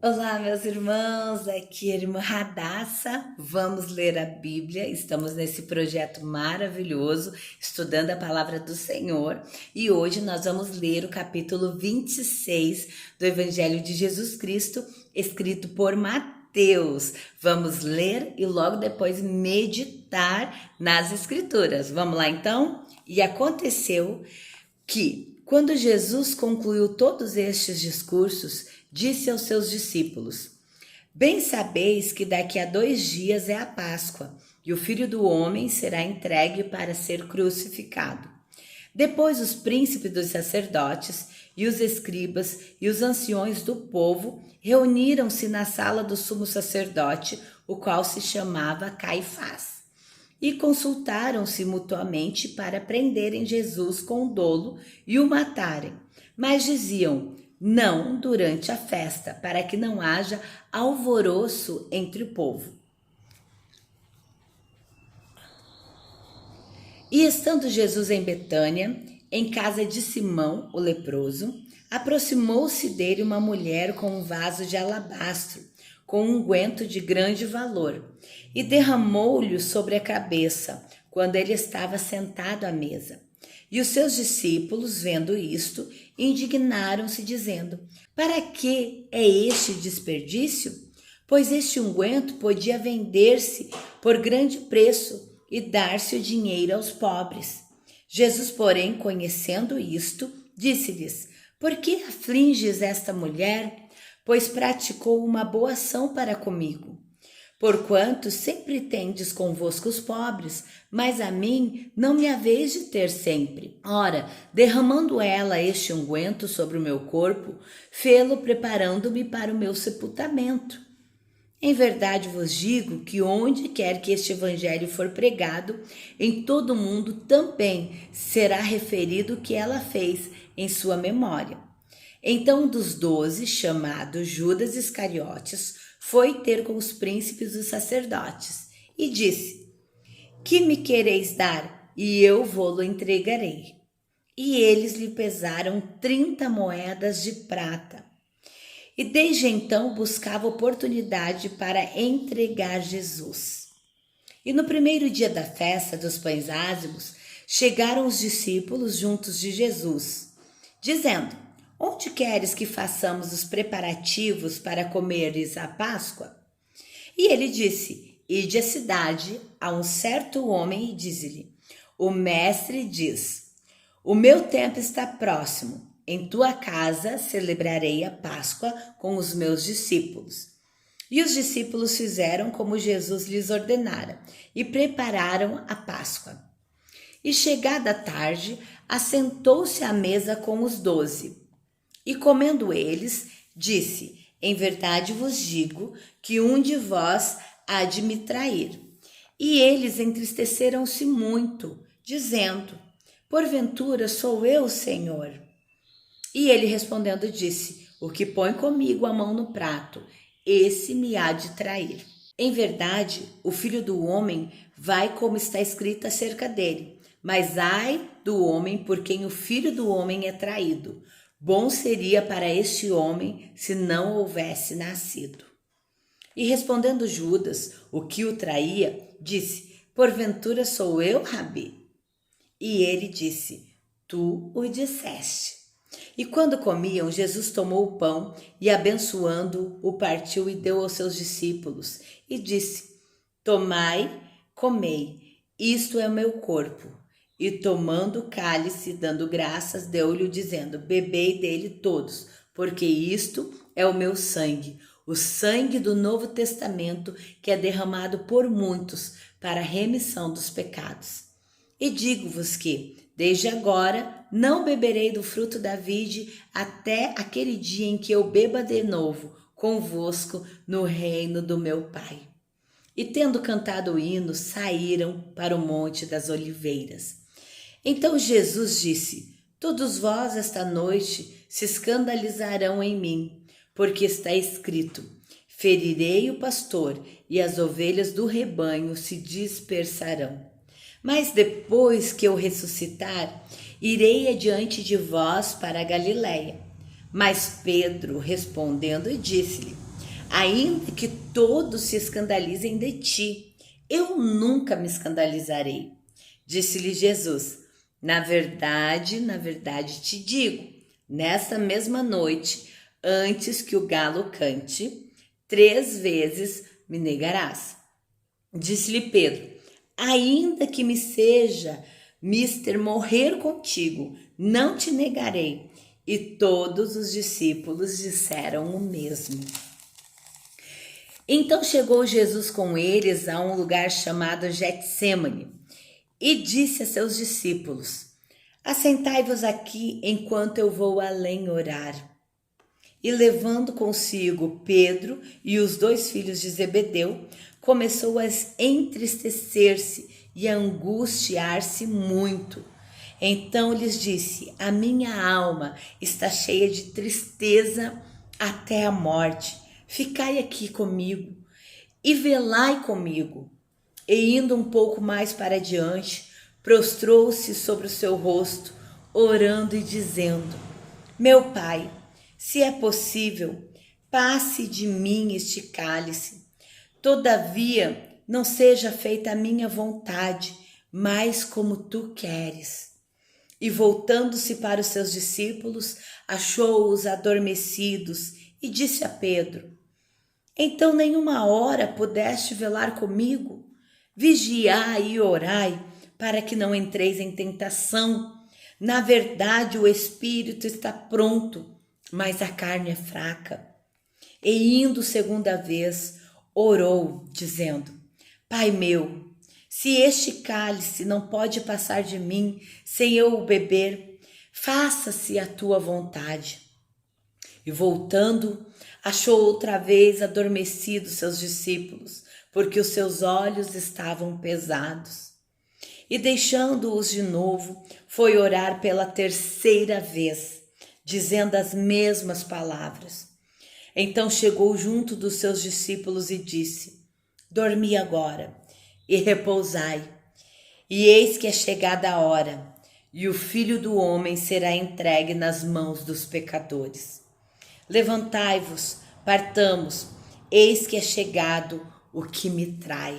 Olá, meus irmãos, aqui é a irmã Radassa. Vamos ler a Bíblia. Estamos nesse projeto maravilhoso, estudando a palavra do Senhor. E hoje nós vamos ler o capítulo 26 do Evangelho de Jesus Cristo, escrito por Mateus. Vamos ler e logo depois meditar nas Escrituras. Vamos lá então? E aconteceu que, quando Jesus concluiu todos estes discursos, disse aos seus discípulos: Bem sabeis que daqui a 2 dias é a Páscoa, e o Filho do Homem será entregue para ser crucificado. Depois os príncipes dos sacerdotes e os escribas e os anciões do povo reuniram-se na sala do sumo sacerdote, o qual se chamava Caifás, e consultaram-se mutuamente para prenderem Jesus com dolo e o matarem. Mas diziam: não durante a festa, para que não haja alvoroço entre o povo. E estando Jesus em Betânia, em casa de Simão, o leproso, aproximou-se dele uma mulher com um vaso de alabastro, com um unguento de grande valor, e derramou-lhe sobre a cabeça, quando ele estava sentado à mesa. E os seus discípulos, vendo isto, indignaram-se, dizendo: Para que é este desperdício? Pois este unguento podia vender-se por grande preço e dar-se o dinheiro aos pobres. Jesus, porém, conhecendo isto, disse-lhes: Por que afliges esta mulher? Pois praticou uma boa ação para comigo. Porquanto sempre tendes convosco os pobres, mas a mim não me haveis de ter sempre. Ora, derramando ela este unguento sobre o meu corpo, fê-lo preparando-me para o meu sepultamento. Em verdade vos digo que onde quer que este evangelho for pregado, em todo o mundo também será referido o que ela fez em sua memória. Então um dos 12, chamado Judas Iscariotes, foi ter com os príncipes dos sacerdotes e disse: Que me quereis dar, e eu vô-lo entregarei. E eles lhe pesaram 30 moedas de prata. E desde então buscava oportunidade para entregar Jesus. E no primeiro dia da festa dos pães ázimos, chegaram os discípulos juntos de Jesus, dizendo: Onde queres que façamos os preparativos para comeres a Páscoa? E ele disse: Ide à cidade a um certo homem e dize-lhe: O mestre diz: O meu tempo está próximo. Em tua casa celebrarei a Páscoa com os meus discípulos. E os discípulos fizeram como Jesus lhes ordenara e prepararam a Páscoa. E chegada a tarde, assentou-se à mesa com os 12. E comendo eles, disse: Em verdade vos digo que um de vós há de me trair. E eles entristeceram-se muito, dizendo: Porventura sou eu, Senhor? E ele respondendo disse: O que põe comigo a mão no prato, esse me há de trair. Em verdade, o Filho do Homem vai como está escrito acerca dele. Mas ai do homem por quem o Filho do Homem é traído. Bom seria para este homem se não houvesse nascido. E respondendo Judas, o que o traía, disse: Porventura sou eu, Rabi? E ele disse: Tu o disseste. E quando comiam, Jesus tomou o pão e, abençoando-o, o partiu e deu aos seus discípulos. E disse: Tomai, comei, isto é o meu corpo. E tomando o cálice, dando graças, deu-lhe, dizendo: Bebei dele todos, porque isto é o meu sangue, o sangue do Novo Testamento, que é derramado por muitos para a remissão dos pecados. E digo-vos que, desde agora, não beberei do fruto da vide até aquele dia em que eu beba de novo convosco no reino do meu Pai. E tendo cantado o hino, saíram para o Monte das Oliveiras. Então Jesus disse: Todos vós esta noite se escandalizarão em mim, porque está escrito: Ferirei o pastor e as ovelhas do rebanho se dispersarão. Mas depois que eu ressuscitar, irei adiante de vós para a Galiléia. Mas Pedro, respondendo, disse-lhe: ainda que todos se escandalizem de ti, eu nunca me escandalizarei. Disse-lhe Jesus: na verdade te digo, nesta mesma noite, antes que o galo cante, 3 vezes me negarás. Disse-lhe Pedro: ainda que me seja mister morrer contigo, não te negarei. E todos os discípulos disseram o mesmo. Então chegou Jesus com eles a um lugar chamado Getsêmani e disse a seus discípulos: assentai-vos aqui enquanto eu vou além orar. E levando consigo Pedro e os 2 filhos de Zebedeu, começou a entristecer-se e a angustiar-se muito. Então lhes disse: a minha alma está cheia de tristeza até a morte. Ficai aqui comigo e velai comigo. E indo um pouco mais para diante, prostrou-se sobre o seu rosto, orando e dizendo: meu Pai, se é possível, passe de mim este cálice. Todavia, não seja feita a minha vontade, mas como tu queres. E voltando-se para os seus discípulos, achou-os adormecidos e disse a Pedro: então nenhuma hora pudeste velar comigo? Vigiai e orai, para que não entreis em tentação. Na verdade, o espírito está pronto, mas a carne é fraca. E indo 2ª vez, orou, dizendo: Pai meu, se este cálice não pode passar de mim sem eu o beber, faça-se a tua vontade. E voltando, achou outra vez adormecidos seus discípulos, porque os seus olhos estavam pesados. E deixando-os de novo, foi orar pela 3ª vez, dizendo as mesmas palavras. Então chegou junto dos seus discípulos e disse: dormi agora e repousai. E eis que é chegada a hora, e o Filho do Homem será entregue nas mãos dos pecadores. Levantai-vos, partamos, eis que é chegado o que me trai.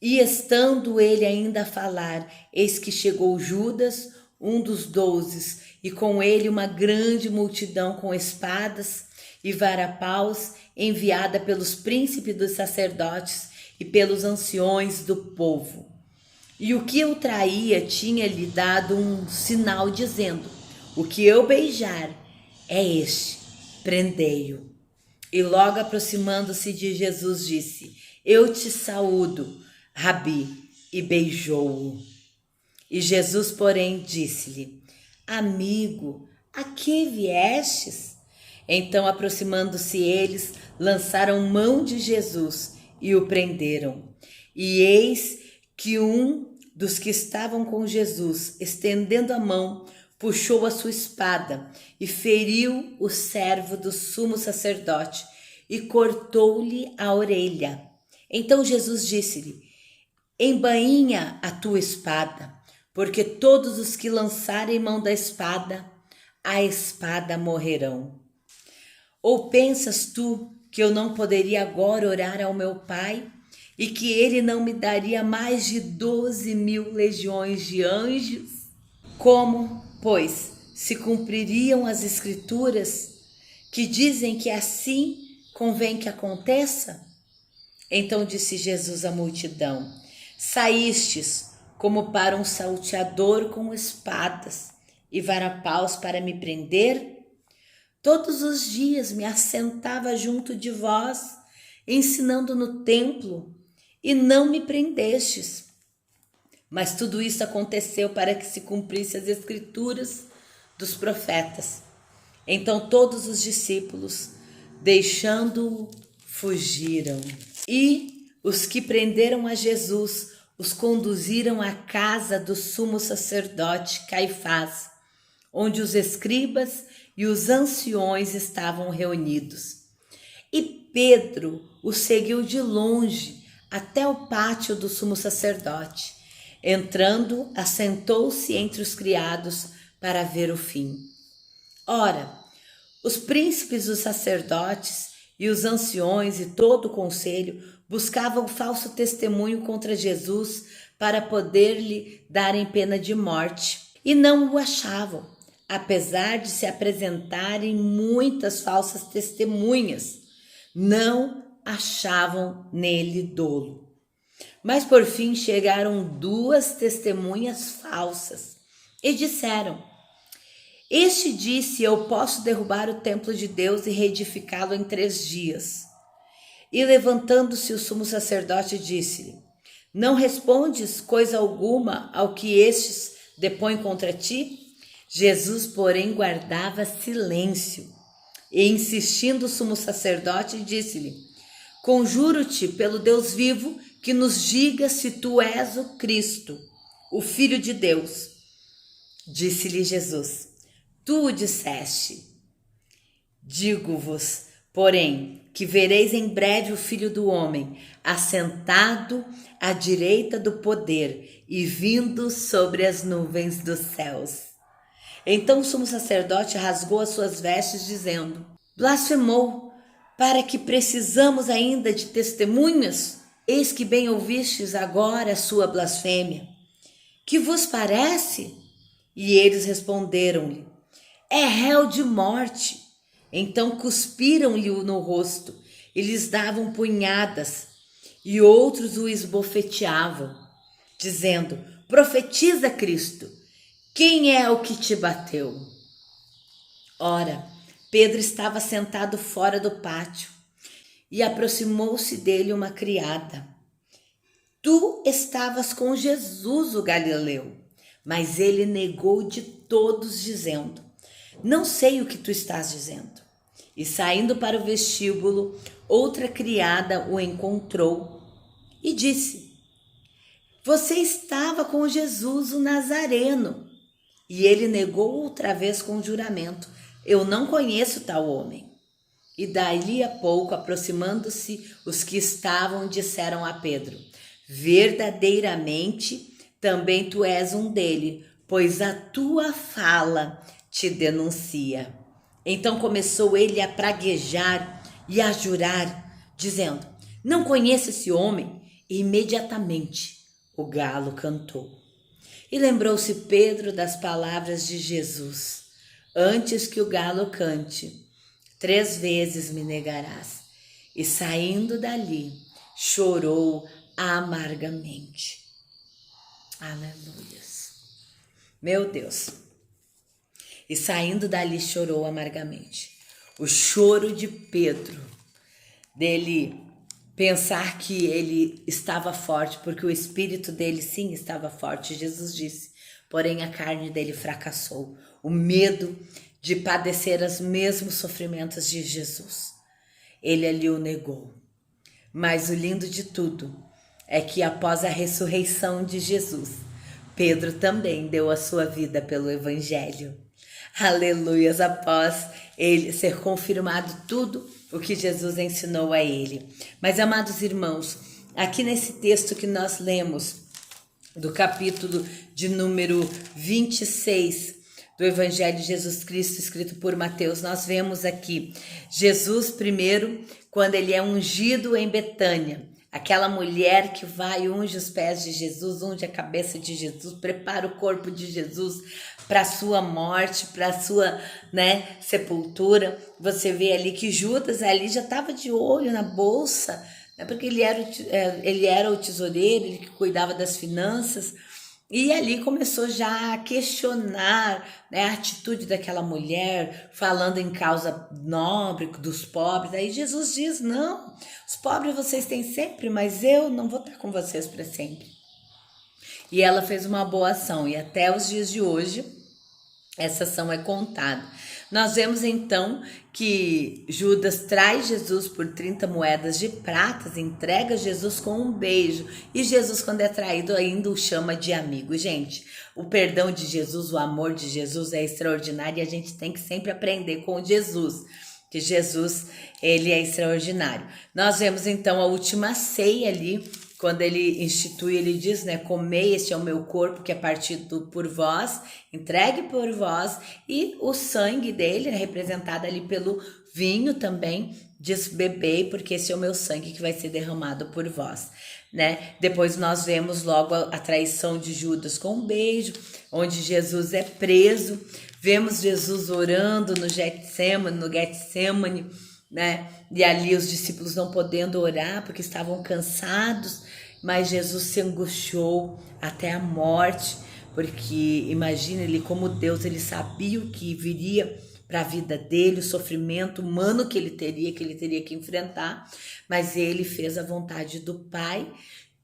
E estando ele ainda a falar, eis que chegou Judas, um dos 12, e com ele uma grande multidão com espadas e varapaus, enviada pelos príncipes dos sacerdotes e pelos anciões do povo. E o que o traía tinha-lhe dado um sinal, dizendo: o que eu beijar é este, prendei-o. E logo aproximando-se de Jesus, disse: eu te saúdo, Rabi, e beijou-o. E Jesus, porém, disse-lhe: amigo, a que viestes? Então, aproximando-se eles, lançaram mão de Jesus e o prenderam. E eis que um dos que estavam com Jesus, estendendo a mão, puxou a sua espada e feriu o servo do sumo sacerdote e cortou-lhe a orelha. Então Jesus disse-lhe: embainha a tua espada, porque todos os que lançarem mão da espada, a espada morrerão. Ou pensas tu que eu não poderia agora orar ao meu Pai e que ele não me daria mais de 12.000 legiões de anjos? Como, pois, se cumpririam as Escrituras que dizem que assim convém que aconteça? Então disse Jesus à multidão: saístes como para um salteador com espadas e varapaus para me prender? Todos os dias me assentava junto de vós, ensinando no templo, e não me prendestes. Mas tudo isso aconteceu para que se cumprisse as Escrituras dos profetas. Então todos os discípulos, deixando-o, fugiram. E os que prenderam a Jesus os conduziram à casa do sumo sacerdote Caifás, onde os escribas e os anciões estavam reunidos. E Pedro o seguiu de longe até o pátio do sumo sacerdote. Entrando, assentou-se entre os criados para ver o fim. Ora, os príncipes dos sacerdotes E os anciões e todo o conselho buscavam falso testemunho contra Jesus para poder-lhe darem pena de morte. E não o achavam, apesar de se apresentarem muitas falsas testemunhas. Não achavam nele dolo. Mas por fim chegaram 2 testemunhas falsas e disseram: Este disse: Eu posso derrubar o templo de Deus e reedificá-lo em 3 dias. E levantando-se o sumo sacerdote disse-lhe: Não respondes coisa alguma ao que estes depõem contra ti? Jesus, porém, guardava silêncio. E insistindo o sumo sacerdote, disse-lhe: Conjuro-te pelo Deus vivo que nos diga se tu és o Cristo, o Filho de Deus. Disse-lhe Jesus: Tu o disseste. Digo-vos, porém, que vereis em breve o Filho do Homem, assentado à direita do poder e vindo sobre as nuvens dos céus. Então o sumo sacerdote rasgou as suas vestes, dizendo: Blasfemou, para que precisamos ainda de testemunhas? Eis que bem ouvistes agora a sua blasfêmia. Que vos parece? E eles responderam-lhe: É réu de morte. Então cuspiram-lhe no rosto e lhes davam punhadas, e outros o esbofeteavam, dizendo: Profetiza, Cristo, quem é o que te bateu? Ora, Pedro estava sentado fora do pátio, e aproximou-se dele uma criada. Tu estavas com Jesus, o Galileu. Mas ele negou de todos, dizendo: Não sei o que tu estás dizendo. E saindo para o vestíbulo, outra criada o encontrou e disse: Você estava com Jesus, o Nazareno. E ele negou outra vez com juramento: Eu não conheço tal homem. E dali a pouco, aproximando-se os que estavam, disseram a Pedro: Verdadeiramente também tu és um dele, pois a tua fala te denuncia. Então começou ele a praguejar e a jurar, dizendo: Não conheço esse homem. E imediatamente o galo cantou. E lembrou-se Pedro das palavras de Jesus: Antes que o galo cante, 3 vezes me negarás. E saindo dali, chorou amargamente. Aleluias. Meu Deus. E saindo dali, chorou amargamente. O choro de Pedro, dele pensar que ele estava forte, porque o espírito dele sim estava forte, Jesus disse, porém a carne dele fracassou. O medo de padecer os mesmos sofrimentos de Jesus. Ele ali o negou. Mas o lindo de tudo é que após a ressurreição de Jesus, Pedro também deu a sua vida pelo Evangelho. Aleluias, após ele ser confirmado tudo o que Jesus ensinou a ele. Mas, amados irmãos, aqui nesse texto que nós lemos, do capítulo de número 26 do Evangelho de Jesus Cristo, escrito por Mateus, nós vemos aqui Jesus primeiro, quando ele é ungido em Betânia. Aquela mulher que vai, unge os pés de Jesus, unge a cabeça de Jesus, prepara o corpo de Jesus para a sua morte, para a sua sepultura. Você vê ali que Judas ali já estava de olho na bolsa, porque ele era o tesoureiro, ele que cuidava das finanças. E ali começou já a questionar a atitude daquela mulher, falando em causa nobre dos pobres. Aí Jesus diz: não, os pobres vocês têm sempre, mas eu não vou estar com vocês para sempre. E ela fez uma boa ação, e até os dias de hoje essa ação é contada. Nós vemos então que Judas traz Jesus por 30 moedas de prata, entrega Jesus com um beijo, e Jesus, quando é traído, ainda o chama de amigo. Gente, o perdão de Jesus, o amor de Jesus é extraordinário, e a gente tem que sempre aprender com Jesus, que Jesus, ele é extraordinário. Nós vemos então a última ceia ali, quando ele institui, ele diz, comei, este é o meu corpo que é partido por vós, entregue por vós, e o sangue dele é representado ali pelo vinho também, diz: bebei, porque esse é o meu sangue que vai ser derramado por vós, né? Depois nós vemos logo a traição de Judas com um beijo, onde Jesus é preso. Vemos Jesus orando no Getsemane, né? E ali os discípulos não podendo orar porque estavam cansados, mas Jesus se angustiou até a morte, porque imagina, ele como Deus, ele sabia o que viria para a vida dele, o sofrimento humano que ele teria que enfrentar, mas ele fez a vontade do Pai,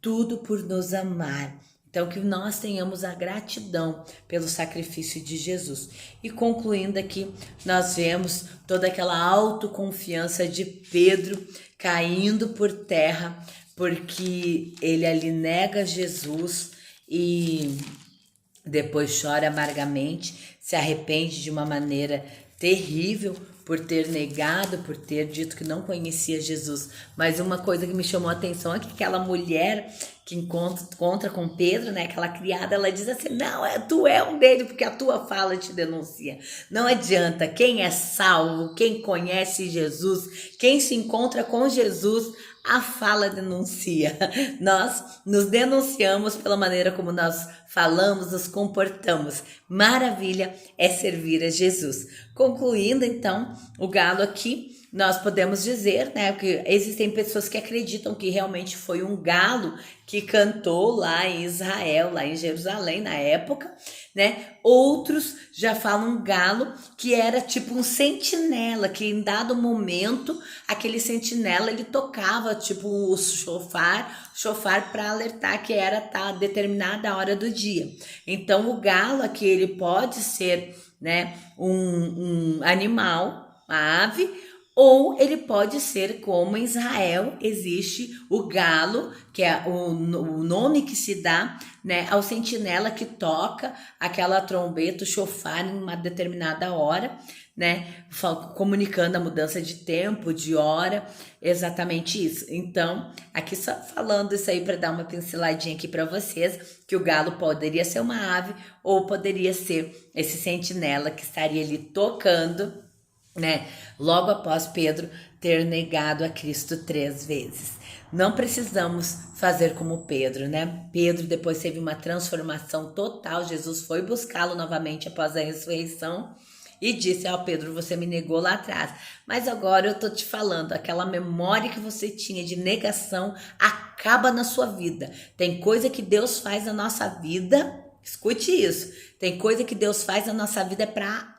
tudo por nos amar. Então, que nós tenhamos a gratidão pelo sacrifício de Jesus. E concluindo aqui, nós vemos toda aquela autoconfiança de Pedro caindo por terra, porque ele ali nega Jesus e depois chora amargamente, se arrepende de uma maneira terrível por ter negado, por ter dito que não conhecia Jesus. Mas uma coisa que me chamou a atenção é que aquela mulher que encontra com Pedro, né, aquela criada, ela diz assim: não, tu é um deles, porque a tua fala te denuncia. Não adianta, quem é salvo, quem conhece Jesus, quem se encontra com Jesus, a fala denuncia. Nós nos denunciamos pela maneira como nós falamos, nos comportamos. Maravilha é servir a Jesus. Concluindo então o galo aqui, nós podemos dizer, né, que existem pessoas que acreditam que realmente foi um galo que cantou lá em Israel, lá em Jerusalém na época, né? Outros já falam galo que era tipo um sentinela, que em dado momento aquele sentinela ele tocava tipo o chofar para alertar que era determinada hora do dia. Então o galo aqui ele pode ser, né, um animal, uma ave, ou ele pode ser como em Israel existe o galo, que é o nome que se dá, né, ao sentinela que toca aquela trombeta, o chofar em uma determinada hora, né, comunicando a mudança de tempo, de hora, exatamente isso. Então, aqui só falando isso aí para dar uma pinceladinha aqui para vocês, que o galo poderia ser uma ave ou poderia ser esse sentinela que estaria ali tocando, né, logo após Pedro ter negado a Cristo 3 vezes. Não precisamos fazer como Pedro, né? Pedro depois teve uma transformação total. Jesus foi buscá-lo novamente após a ressurreição e disse: ó, Pedro, você me negou lá atrás, mas agora eu tô te falando, aquela memória que você tinha de negação acaba na sua vida. Tem coisa que Deus faz na nossa vida, escute isso, tem coisa que Deus faz na nossa vida para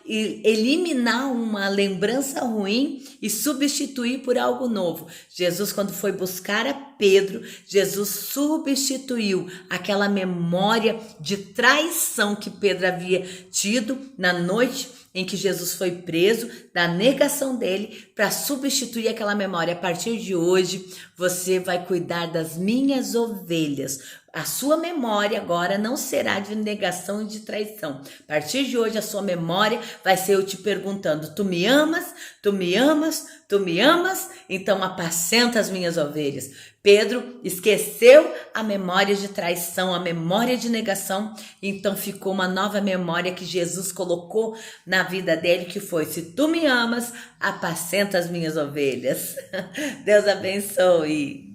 eliminar uma lembrança ruim e substituir por algo novo. Jesus, quando foi buscar a Pedro, Jesus substituiu aquela memória de traição que Pedro havia tido na noite em que Jesus foi preso, da negação dele, para substituir aquela memória. A partir de hoje, você vai cuidar das minhas ovelhas. A sua memória agora não será de negação e de traição. A partir de hoje, a sua memória vai ser eu te perguntando: tu me amas? Tu me amas? Tu me amas? Então apacenta as minhas ovelhas. Pedro esqueceu a memória de traição, a memória de negação, então ficou uma nova memória que Jesus colocou na vida dele, que foi: se tu me amas, apacenta as minhas ovelhas. Deus abençoe.